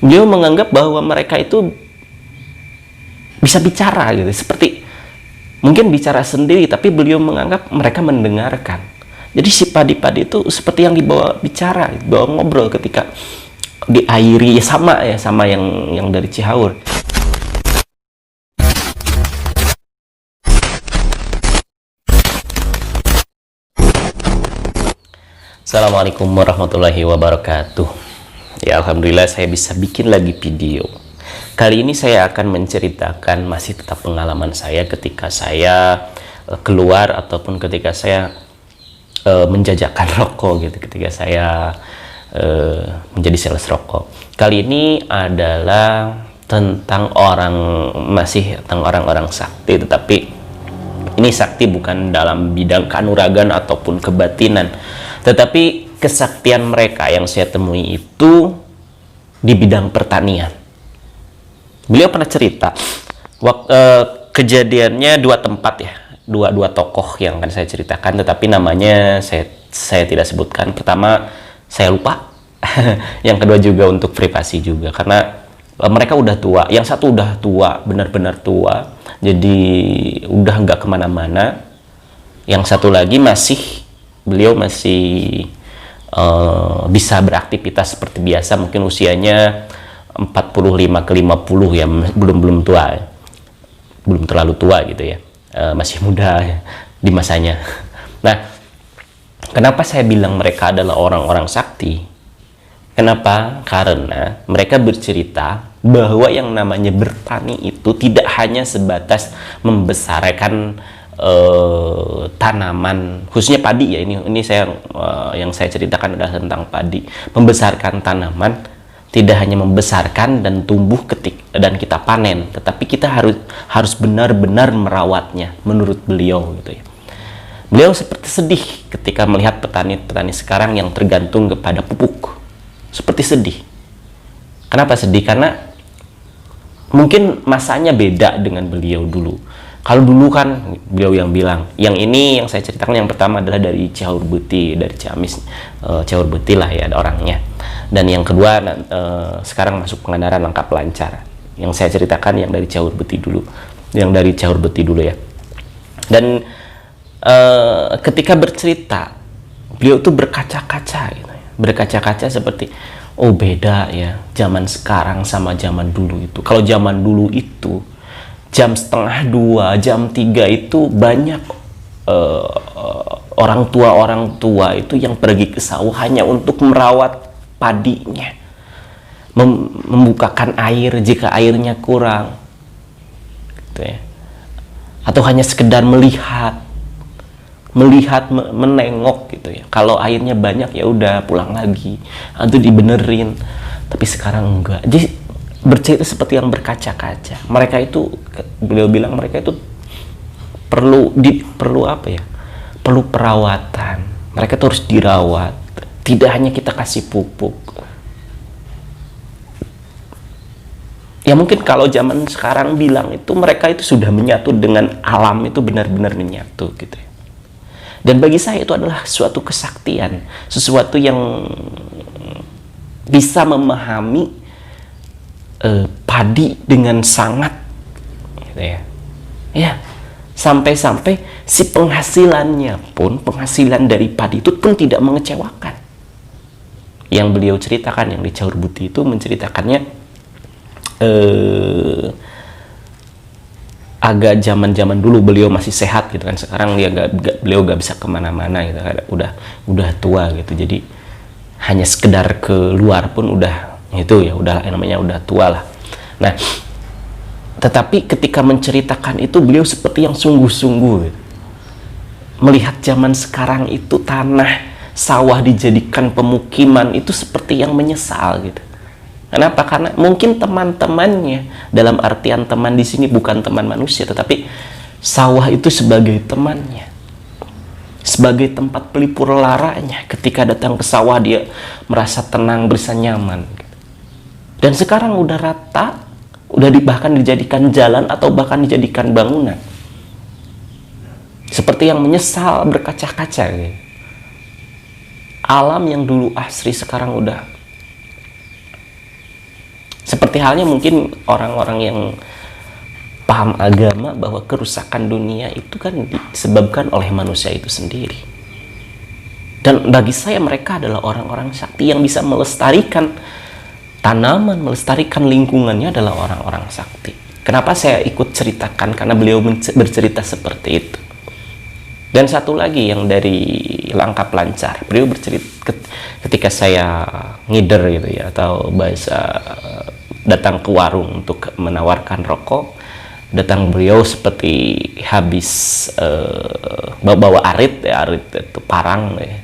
Beliau menganggap bahwa mereka itu bisa bicara gitu, seperti mungkin bicara sendiri, tapi beliau menganggap mereka mendengarkan. Jadi si padi-padi itu seperti yang dibawa bicara, dibawa ngobrol ketika diairi, ya sama yang dari Cihaur. Assalamualaikum warahmatullahi wabarakatuh. Ya, alhamdulillah saya bisa bikin lagi video. Kali ini saya akan menceritakan masih tetap pengalaman saya ketika saya keluar ataupun ketika saya menjajakan rokok gitu, ketika saya menjadi sales rokok. Kali ini adalah tentang orang-orang sakti, tetapi ini sakti bukan dalam bidang kanuragan ataupun kebatinan, tetapi kesaktian mereka yang saya temui itu di bidang pertanian. Beliau pernah cerita, kejadiannya dua tempat ya, dua tokoh yang akan saya ceritakan, tetapi namanya saya tidak sebutkan. Pertama saya lupa, yang kedua juga untuk privasi juga, karena mereka udah tua. Yang satu udah tua, benar-benar tua, jadi udah nggak kemana-mana. Yang satu lagi beliau masih bisa beraktivitas seperti biasa, mungkin usianya 45 ke 50 ya, belum tua, belum terlalu tua gitu ya, masih muda ya, di masanya. Nah, kenapa saya bilang mereka adalah orang-orang sakti? Kenapa? Karena mereka bercerita bahwa yang namanya bertani itu tidak hanya sebatas membesarkan tanaman, khususnya padi ya. Ini yang saya ceritakan adalah tentang padi. Membesarkan tanaman tidak hanya membesarkan dan tumbuh dan kita panen, tetapi kita harus benar-benar merawatnya menurut beliau gitu ya. Beliau seperti sedih ketika melihat petani-petani sekarang yang tergantung kepada pupuk. Seperti sedih. Kenapa sedih? Karena mungkin masanya beda dengan beliau dulu. Kalau dulu kan beliau yang bilang, yang saya ceritakan yang pertama adalah dari Cihaur Beuti, dari Ciamis, Cihaur Beuti lah ya orangnya. Dan yang kedua sekarang masuk Pangandaran lengkap lancar. Yang saya ceritakan yang dari Cihaur Beuti dulu, ya. Dan ketika bercerita, beliau tuh berkaca-kaca gitu ya. Berkaca-kaca seperti, oh beda ya zaman sekarang sama zaman dulu itu. Kalau zaman dulu itu jam 1:30, jam 3 itu banyak orang tua itu yang pergi ke sawah hanya untuk merawat padinya, membukakan air jika airnya kurang gitu ya. Atau hanya sekedar melihat menengok gitu ya. Kalau airnya banyak ya udah pulang lagi atau dibenerin. Tapi sekarang enggak. Jadi bercerita seperti yang berkaca-kaca. Mereka itu, beliau bilang mereka itu perlu apa ya? Perlu perawatan. Mereka tuh harus dirawat. Tidak hanya kita kasih pupuk. Ya mungkin kalau zaman sekarang bilang itu mereka itu sudah menyatu dengan alam, itu benar-benar menyatu gitu ya. Dan bagi saya itu adalah suatu kesaktian, sesuatu yang bisa memahami padi dengan sangat gitu ya. Ya, sampai-sampai si penghasilan dari padi itu pun tidak mengecewakan. Yang beliau ceritakan, yang di Cihaur Beuti itu menceritakannya agak zaman dulu beliau masih sehat gitu kan. Sekarang beliau gak bisa kemana-mana gitu, udah tua gitu. Jadi hanya sekedar keluar pun udah namanya udah tua lah. Nah, tetapi ketika menceritakan itu beliau seperti yang sungguh-sungguh gitu. Melihat zaman sekarang itu tanah sawah dijadikan pemukiman itu seperti yang menyesal gitu. Kenapa? Karena mungkin teman-temannya, dalam artian teman di sini bukan teman manusia, tetapi sawah itu sebagai temannya, sebagai tempat pelipur laranya. Ketika datang ke sawah dia merasa tenang, berasa nyaman. Dan sekarang udah rata, bahkan dijadikan jalan atau bahkan dijadikan bangunan. Seperti yang menyesal, berkaca-kaca gitu. Alam yang dulu asri sekarang udah Seperti halnya mungkin orang-orang yang paham agama bahwa kerusakan dunia itu kan disebabkan oleh manusia itu sendiri. Dan bagi saya mereka adalah orang-orang sakti yang bisa melestarikan tanaman, melestarikan lingkungannya adalah orang-orang sakti. Kenapa saya ikut ceritakan? Karena beliau bercerita seperti itu. Dan satu lagi yang dari Langkah Lancar, beliau bercerita ketika saya ngider gitu ya, atau bahasa datang ke warung untuk menawarkan rokok, datang beliau seperti habis bawa arit ya, arit itu parang ya,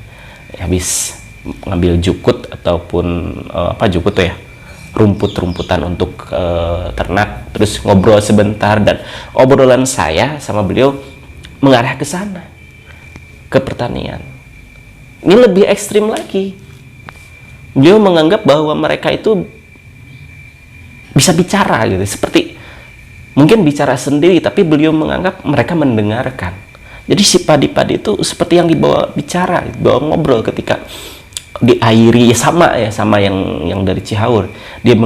habis ngambil jukut ataupun jukut tuh ya, rumput-rumputan untuk ternak, terus ngobrol sebentar, dan obrolan saya sama beliau mengarah ke sana, ke pertanian. Ini lebih ekstrim lagi. Beliau menganggap bahwa mereka itu bisa bicara gitu, seperti mungkin bicara sendiri, tapi beliau menganggap mereka mendengarkan. Jadi si padi-padi itu seperti yang dibawa bicara, dibawa ngobrol ketika diairi, ya sama yang dari Cihaur. Dia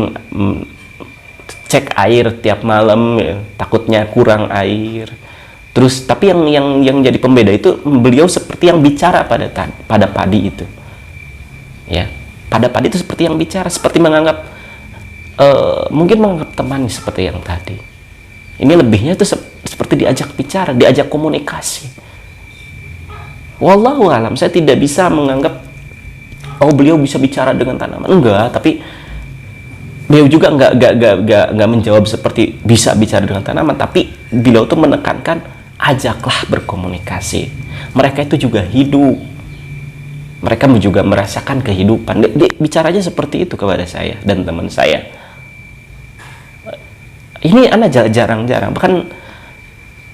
cek air tiap malam ya, takutnya kurang air. Terus tapi yang jadi pembeda itu beliau seperti yang bicara pada padi itu. Ya, pada padi itu seperti yang bicara, seperti menganggap mungkin menganggap teman seperti yang tadi. Ini lebihnya itu seperti diajak bicara, diajak komunikasi. Wallahu alam, saya tidak bisa menganggap beliau bisa bicara dengan tanaman, enggak, tapi beliau juga enggak menjawab seperti bisa bicara dengan tanaman, tapi beliau tuh menekankan ajaklah berkomunikasi. Mereka itu juga hidup, mereka juga merasakan kehidupan. Dia bicaranya seperti itu kepada saya dan teman saya. Ini anak jarang-jarang, bahkan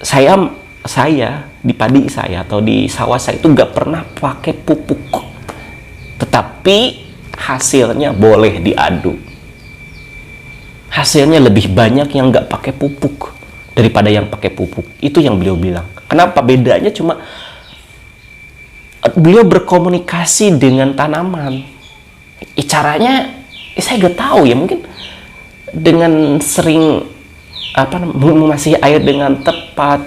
saya di padi saya atau di sawah saya itu nggak pernah pakai pupuk, tetapi hasilnya boleh diadu. Hasilnya lebih banyak yang nggak pakai pupuk daripada yang pakai pupuk. Itu yang beliau bilang. Kenapa? Bedanya cuma beliau berkomunikasi dengan tanaman. Caranya saya nggak tahu ya, mungkin dengan sering mengasihi air dengan tepat,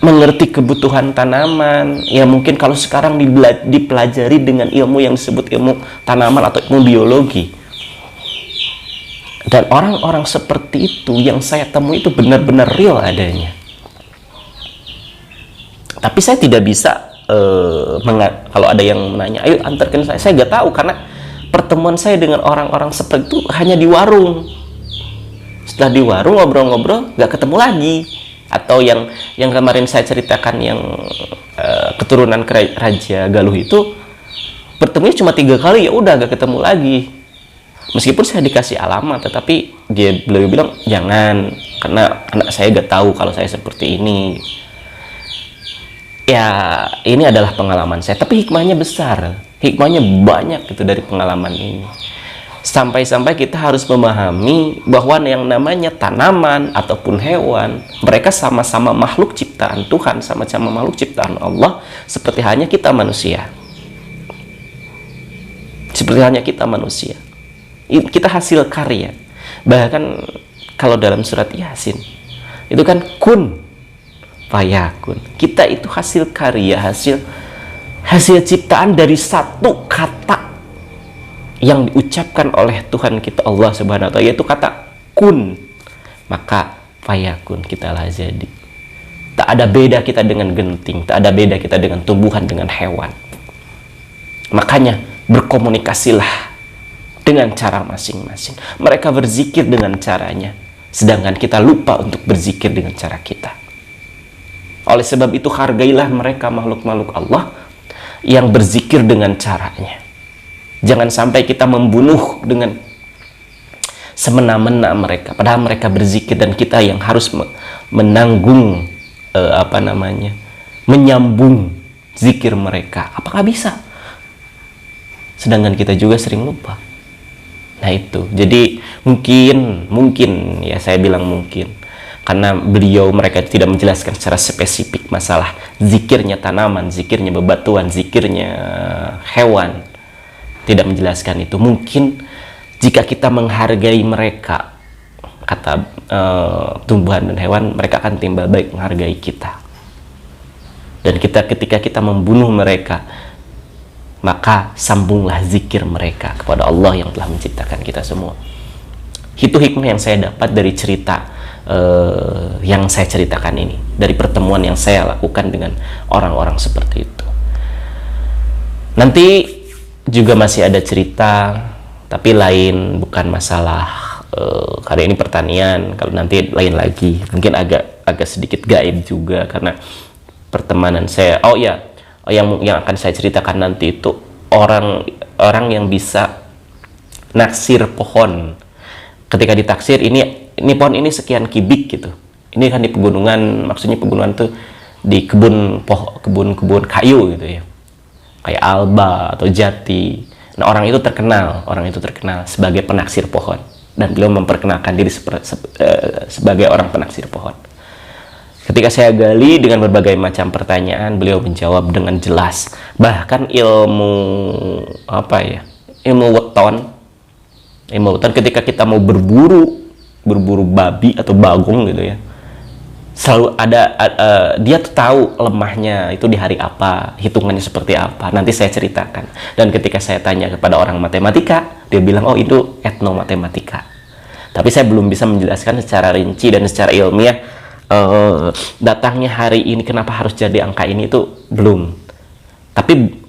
mengerti kebutuhan tanaman. Ya mungkin kalau sekarang dipelajari dengan ilmu yang disebut ilmu tanaman atau ilmu biologi. Dan orang-orang seperti itu yang saya temui itu benar-benar real adanya. Tapi saya tidak bisa kalau ada yang menanya, ayo antarkan saya nggak tahu, karena pertemuan saya dengan orang-orang seperti itu hanya di warung. Setelah di warung ngobrol-ngobrol nggak ketemu lagi. Atau yang kemarin saya ceritakan yang keturunan Raja Galuh itu bertemunya cuma 3 kali, ya udah nggak ketemu lagi. Meskipun saya dikasih alamat, tetapi beliau bilang jangan, karena anak saya nggak tahu kalau saya seperti ini. Ya ini adalah pengalaman saya, tapi hikmahnya besar, hikmahnya banyak gitu dari pengalaman ini. Sampai-sampai kita harus memahami bahwa yang namanya tanaman ataupun hewan, mereka sama-sama makhluk ciptaan Tuhan, sama-sama makhluk ciptaan Allah, seperti halnya kita manusia. Seperti halnya kita manusia. Kita hasil karya. Bahkan kalau dalam surat Yasin, itu kan kun fayakun. Kita itu hasil karya, hasil ciptaan dari satu kata yang diucapkan oleh Tuhan kita Allah Subhanahu wa taala, yaitu kata kun, maka fayakun, kitalah jadi. Tak ada beda kita dengan genting, tak ada beda kita dengan tumbuhan, dengan hewan. Makanya berkomunikasilah dengan cara masing-masing. Mereka berzikir dengan caranya, sedangkan kita lupa untuk berzikir dengan cara kita. Oleh sebab itu hargailah mereka, makhluk-makhluk Allah yang berzikir dengan caranya. Jangan sampai kita membunuh dengan semena-mena mereka, padahal mereka berzikir dan kita yang harus menanggung menyambung zikir mereka. Apakah bisa? Sedangkan kita juga sering lupa. Nah itu, jadi mungkin ya, saya bilang mungkin karena mereka tidak menjelaskan secara spesifik masalah zikirnya tanaman, zikirnya bebatuan, zikirnya hewan, tidak menjelaskan itu. Mungkin Jika kita menghargai mereka, kata tumbuhan dan hewan, mereka akan timbal balik menghargai kita. Dan ketika kita membunuh mereka, maka sambunglah zikir mereka kepada Allah yang telah menciptakan kita semua. Itu hikmah yang saya dapat dari cerita yang saya ceritakan ini, dari pertemuan yang saya lakukan dengan orang-orang seperti itu. Nanti juga masih ada cerita, tapi lain, bukan masalah karena ini pertanian. Kalau nanti lain lagi, mungkin agak sedikit gaib juga, karena pertemanan saya. Yang akan saya ceritakan nanti itu orang yang bisa naksir pohon. Ketika ditaksir, ini pohon ini sekian kubik gitu. Ini kan di pegunungan, maksudnya pegunungan tuh di kebun kayu gitu ya, kayak alba atau jati. Nah, orang itu terkenal sebagai penaksir pohon, dan beliau memperkenalkan diri sebagai orang penaksir pohon. Ketika saya gali dengan berbagai macam pertanyaan, beliau menjawab dengan jelas. Bahkan ilmu weton, ketika kita mau berburu babi atau bagong gitu ya, selalu ada dia tuh tahu lemahnya itu di hari apa, hitungannya seperti apa. Nanti saya ceritakan. Dan ketika saya tanya kepada orang matematika, dia bilang, oh itu etnomatematika. Tapi saya belum bisa menjelaskan secara rinci dan secara ilmiah datangnya hari ini kenapa harus jadi angka ini, itu belum. Tapi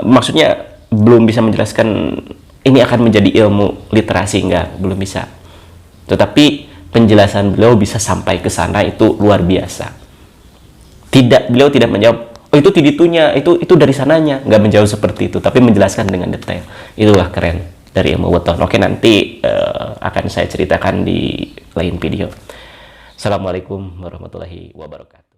maksudnya belum bisa menjelaskan ini akan menjadi ilmu literasi, belum bisa. Tetapi penjelasan beliau bisa sampai ke sana, itu luar biasa. Beliau tidak menjawab, oh itu tiditunya, itu dari sananya, nggak menjawab seperti itu, tapi menjelaskan dengan detail. Itulah keren dari ilmu weton. Oke, nanti akan saya ceritakan di lain video. Assalamualaikum warahmatullahi wabarakatuh.